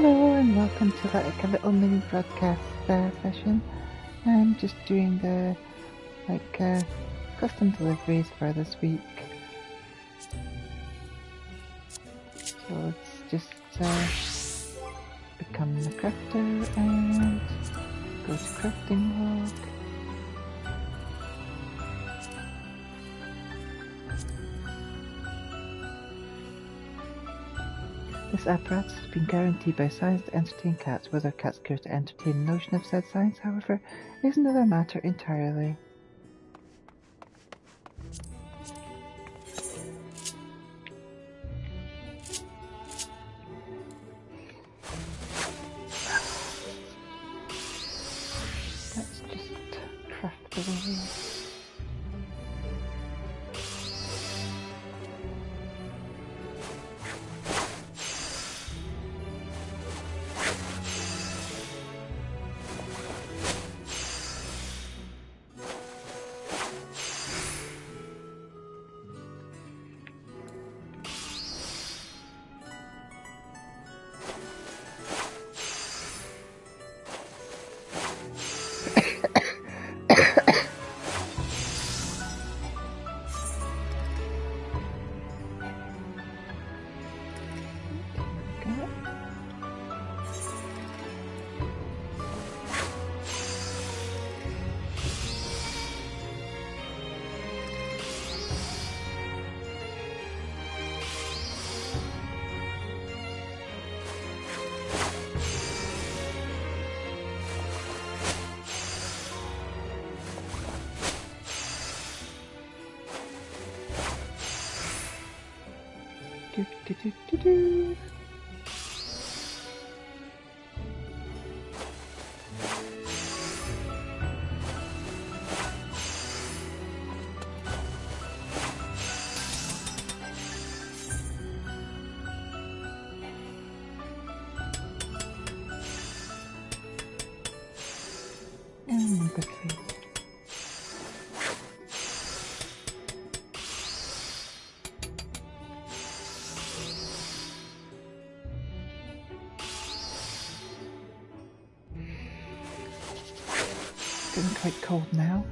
Hello and welcome to like a little mini broadcast session. I'm just doing the custom deliveries for this week. So let's just become the crafter and go to crafting log. This apparatus has been guaranteed by science to entertain cats. Whether cats care to entertain the notion of said science, however, is another matter entirely. Let's just craft the way. Do. Good face. Getting quite cold now.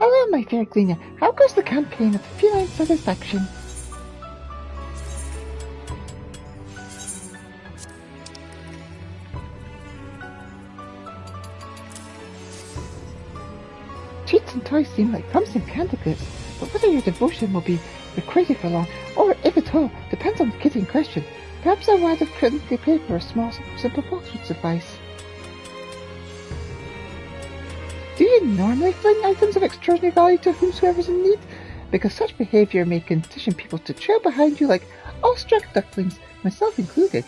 Hello, my fair cleaner. How goes the campaign of feline satisfaction? Treats and toys seem like promising candidates, but whether your devotion will be requited for long, or if at all, depends on the kitty in question. Perhaps a wad of crinkly paper or a small, simple box would suffice. Do you normally fling items of extraordinary value to whomsoever's in need? Because such behaviour may condition people to trail behind you like awestruck ducklings, myself included.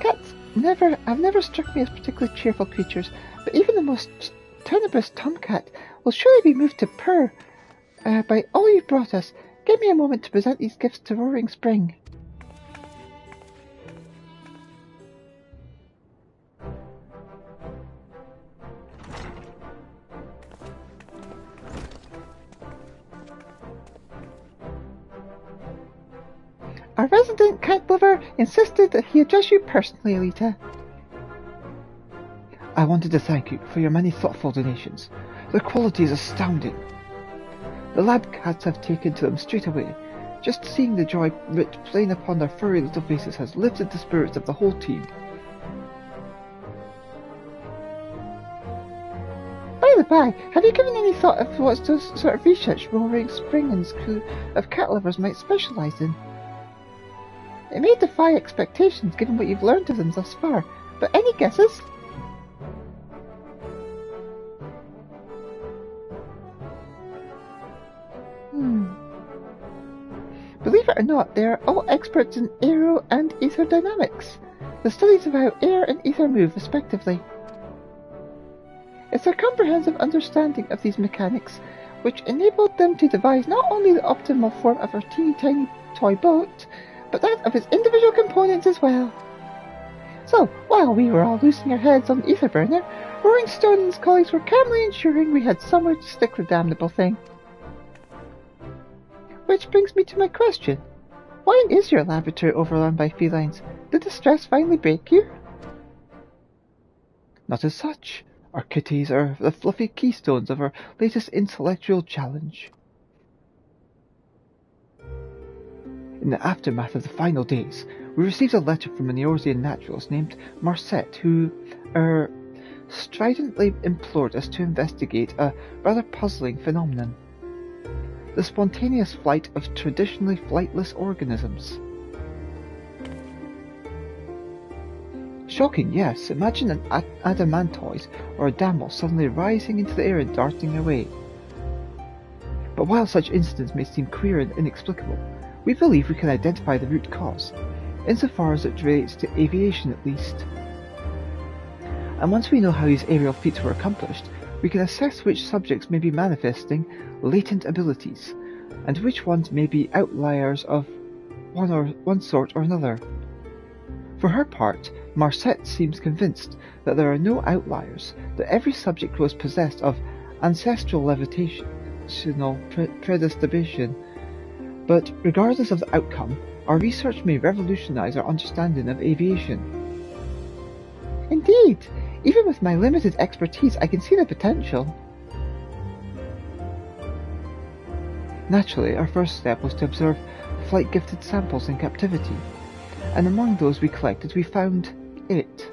Cats have never struck me as particularly cheerful creatures, but even the most tenebrous tomcat will surely be moved to purr by all you've brought us. Give me a moment to present these gifts to Roaring Spring. Our resident cat lover insisted that he address you personally, Elita. I wanted to thank you for your many thoughtful donations. Their quality is astounding. The lab cats have taken to them straight away. Just seeing the joy writ plain upon their furry little faces has lifted the spirits of the whole team. By the by, have you given any thought of what sort of research Roaring Spring and his crew of cat lovers might specialise in? It may defy expectations given what you've learned of them thus far, but any guesses? Believe it or not, they are all experts in aero and ether dynamics, the studies of how air and ether move respectively. It's their comprehensive understanding of these mechanics which enabled them to devise not only the optimal form of our teeny tiny toy boat, but that of its individual components as well. So, while we were all losing our heads on the ether burner, Roaring Stone and his colleagues were calmly ensuring we had somewhere to stick the damnable thing. Which brings me to my question. Why is your laboratory overrun by felines? Did the stress finally break you? Not as such. Our kitties are the fluffy keystones of our latest intellectual challenge. In the aftermath of the final days, we received a letter from an Eorzean naturalist named Marcette who, stridently implored us to investigate a rather puzzling phenomenon. The spontaneous flight of traditionally flightless organisms. Shocking, yes. Imagine an adamantoid or a damel suddenly rising into the air and darting away. But while such incidents may seem queer and inexplicable, we believe we can identify the root cause, insofar as it relates to aviation at least. And once we know how these aerial feats were accomplished, we can assess which subjects may be manifesting latent abilities, and which ones may be outliers of one sort or another. For her part, Marcette seems convinced that there are no outliers, that every subject was possessed of ancestral levitational predisposition. But regardless of the outcome, our research may revolutionize our understanding of aviation. Indeed! Even with my limited expertise, I can see the potential. Naturally, our first step was to observe flight-gifted samples in captivity, and among those we collected we found it.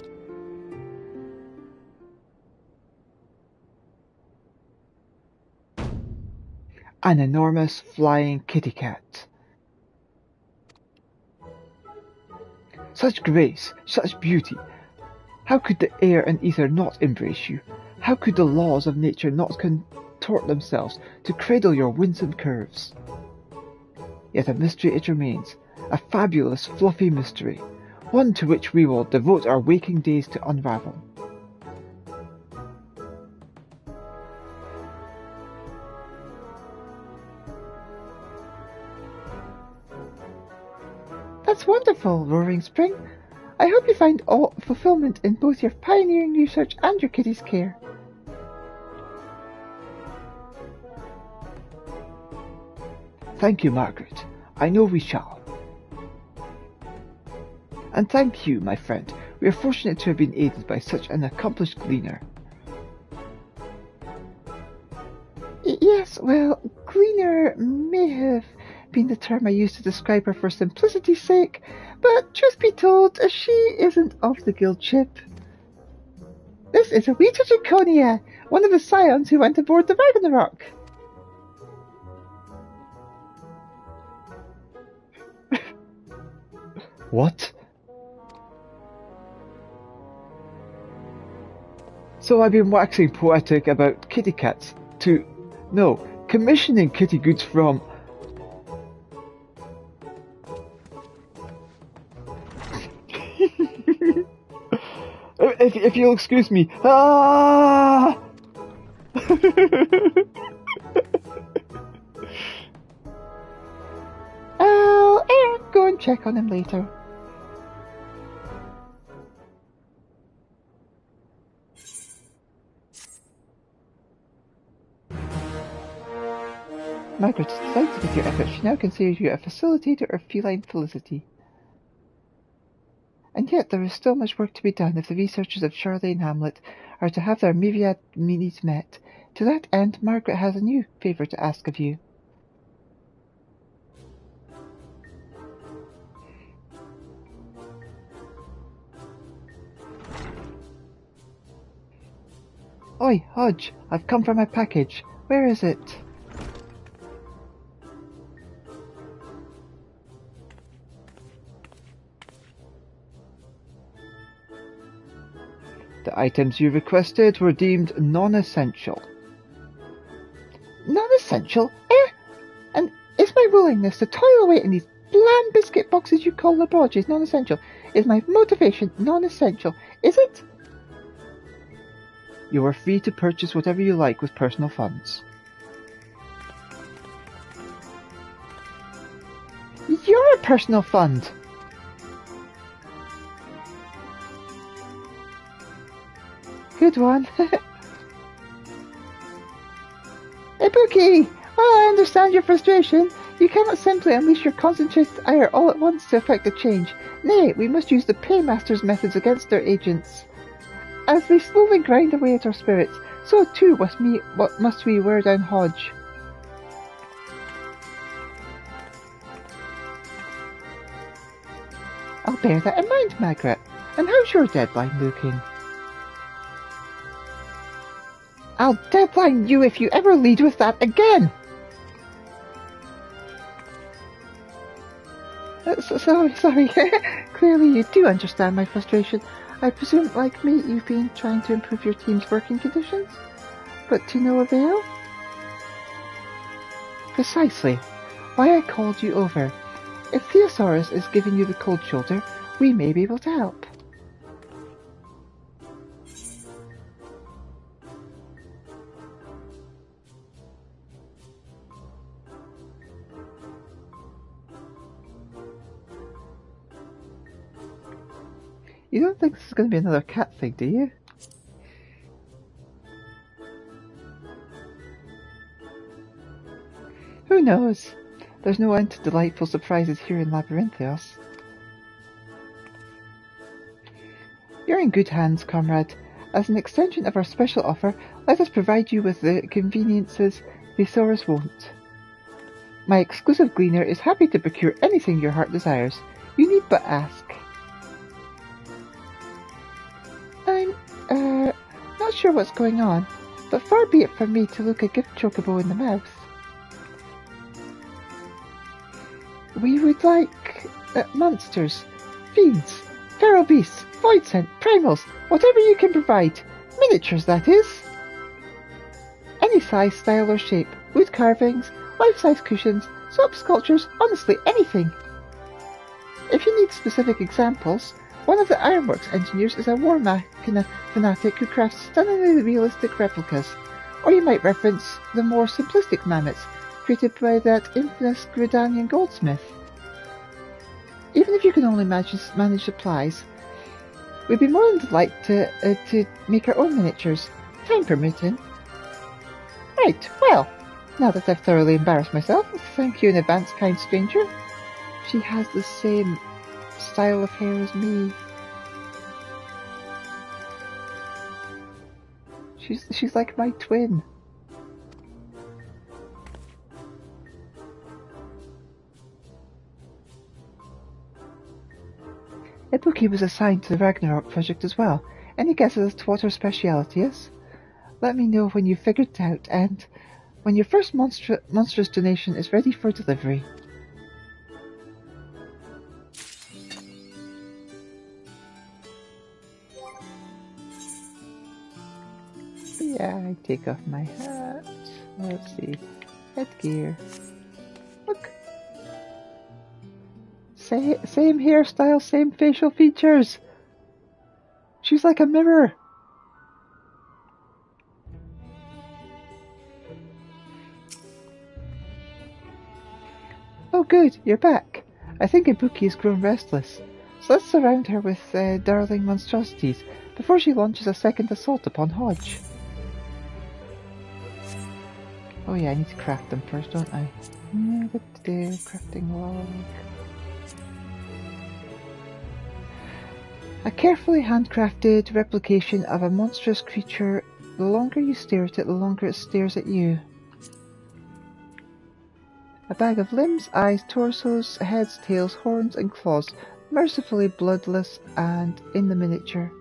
An enormous flying kitty cat. Such grace, such beauty. How could the air and ether not embrace you? How could the laws of nature not contort themselves to cradle your winsome curves? Yet a mystery it remains, a fabulous, fluffy mystery, one to which we will devote our waking days to unravel. That's wonderful, Roaring Spring. I hope you find all fulfillment in both your pioneering research and your kitty's care. Thank you, Margaret. I know we shall. And thank you, my friend. We are fortunate to have been aided by such an accomplished gleaner. Yes, well, gleaner may have been the term I used to describe her for simplicity's sake, but truth be told, she isn't of the guild ship. This is Elita Draconia, one of the scions who went aboard the Ragnarok. What? So I've been waxing poetic about kitty cats commissioning kitty goods from... if you'll excuse me. Ah! Oh, Aaron, go and check on him later. Margaret is delighted with your efforts. She now considers you a facilitator of feline felicity. And yet there is still much work to be done if the researchers of Charlene Hamlet are to have their myriad needs met. To that end, Margaret has a new favour to ask of you. Oi, Hodge, I've come for my package. Where is it? The items you requested were deemed non-essential. Non-essential? And is my willingness to toil away in these bland biscuit boxes you call laboratories non-essential? Is my motivation non-essential? Is it? You are free to purchase whatever you like with personal funds. You're a personal fund! Good one. Ibuki! While I understand your frustration, you cannot simply unleash your concentrated ire all at once to effect a change. Nay, we must use the Paymaster's methods against their agents. As they slowly grind away at our spirits, so too must we wear down Hodge. I'll bear that in mind, Margaret. And how's your deadline looking? I'll deadline you if you ever lead with that again! Sorry. Clearly you do understand my frustration. I presume, like me, you've been trying to improve your team's working conditions? But to no avail? Precisely. Why I called you over. If Theosaurus is giving you the cold shoulder, we may be able to help. You don't think this is going to be another cat thing, do you? Who knows? There's no end to delightful surprises here in Labyrinthios. You're in good hands, comrade. As an extension of our special offer, let us provide you with the conveniences Thesaurus won't. My exclusive gleaner is happy to procure anything your heart desires. You need but ask. I'm, not sure what's going on, but far be it from me to look a gift chocobo in the mouth. We would like monsters, fiends, feral beasts, void scent, primals, whatever you can provide. Miniatures, that is. Any size, style or shape, wood carvings, life-size cushions, soap sculptures, honestly anything. If you need specific examples, one of the Ironworks engineers is a war machina fanatic who crafts stunningly realistic replicas, or you might reference the more simplistic mammoths created by that infamous Gridanian goldsmith. Even if you can only manage supplies, we'd be more than delighted to make our own miniatures, time permitting. Right, well, now that I've thoroughly embarrassed myself, thank you in advance, kind stranger. She has the same style of hair as me. She's like my twin. Ibuki was assigned to the Ragnarok project as well. Any guesses as to what her speciality is? Let me know when you've figured it out and when your first monstrous donation is ready for delivery. Yeah, I take off my hat. Let's see. Headgear. Look. Same hairstyle, same facial features. She's like a mirror. Oh good, you're back. I think Ibuki has grown restless. So let's surround her with darling monstrosities before she launches a second assault upon Hodge. Oh yeah, I need to craft them first, don't I? Yeah, what to do? Crafting log. A carefully handcrafted replication of a monstrous creature. The longer you stare at it, the longer it stares at you. A bag of limbs, eyes, torsos, heads, tails, horns and claws, mercifully bloodless and in the miniature.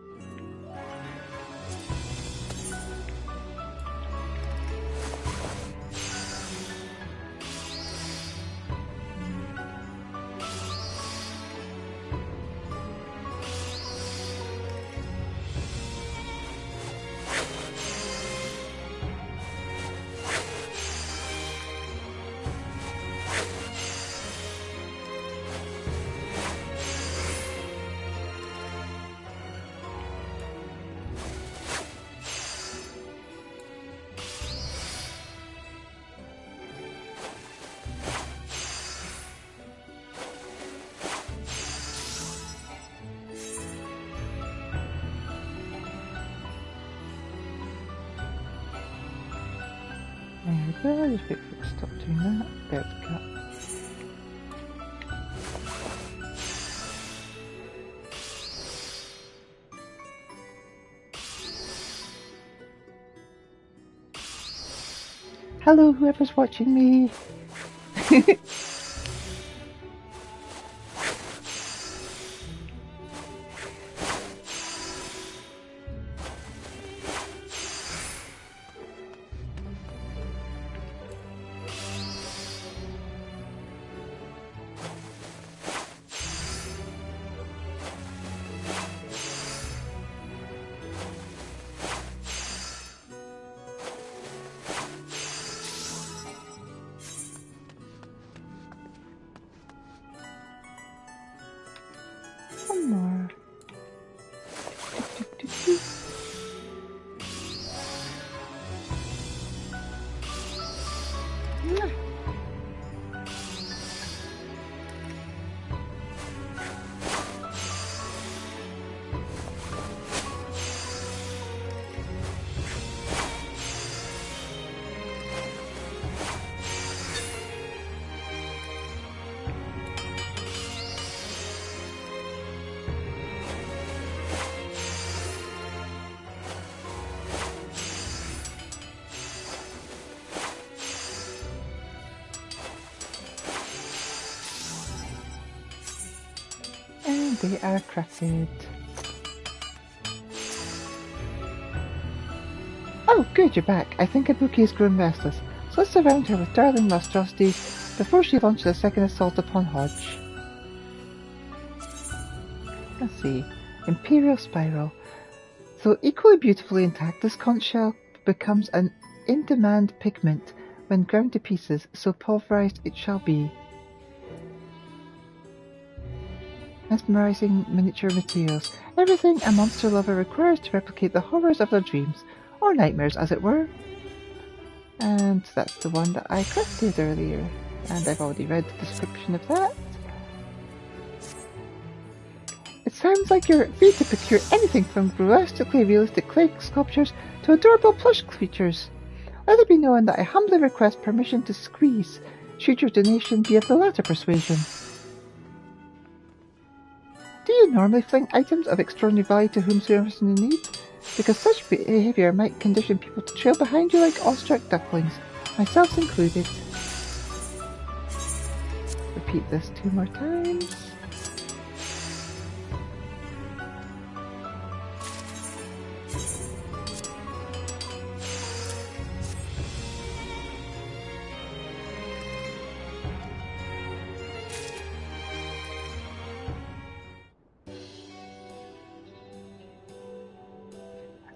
we go. Just wait for it to stop doing that. There we go. Hello, whoever's watching me. One more. And they are crafted. Oh, good, you're back. I think Ibuki has grown restless, so let's surround her with darling monstrosities before she launches a second assault upon Hodge. Let's see. Imperial Spiral. Though equally beautifully intact, this conch shell becomes an in-demand pigment when ground to pieces, so pulverized it shall be. Mesmerizing miniature materials. Everything a monster lover requires to replicate the horrors of their dreams, or nightmares as it were. And that's the one that I crafted earlier, and I've already read the description of that. It sounds like you're free to procure anything from grotesquely realistic clay sculptures to adorable plush creatures. Let it be known that I humbly request permission to squeeze, should your donation be of the latter persuasion. Do you normally fling items of extraordinary value to whomsoever in need? Because such behaviour might condition people to trail behind you like awestruck ducklings, myself included. Repeat this 2 more times.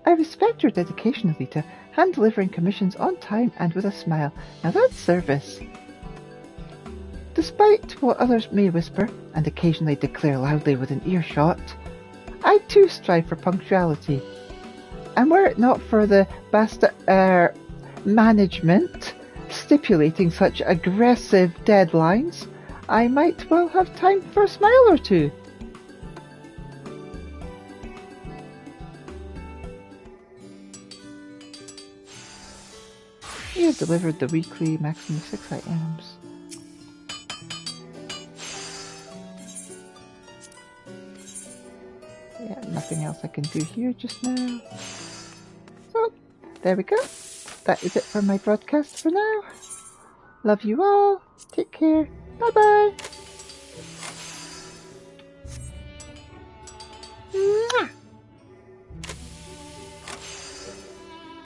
I respect your dedication, Elita, hand-delivering commissions on time and with a smile. Now that's service. Despite what others may whisper, and occasionally declare loudly within earshot, I too strive for punctuality. And were it not for the management stipulating such aggressive deadlines, I might well have time for a smile or two. You have delivered the weekly maximum of 6 items. Yeah, nothing else I can do here just now. So, there we go. That is it for my broadcast for now. Love you all. Take care. Bye-bye. Mwah!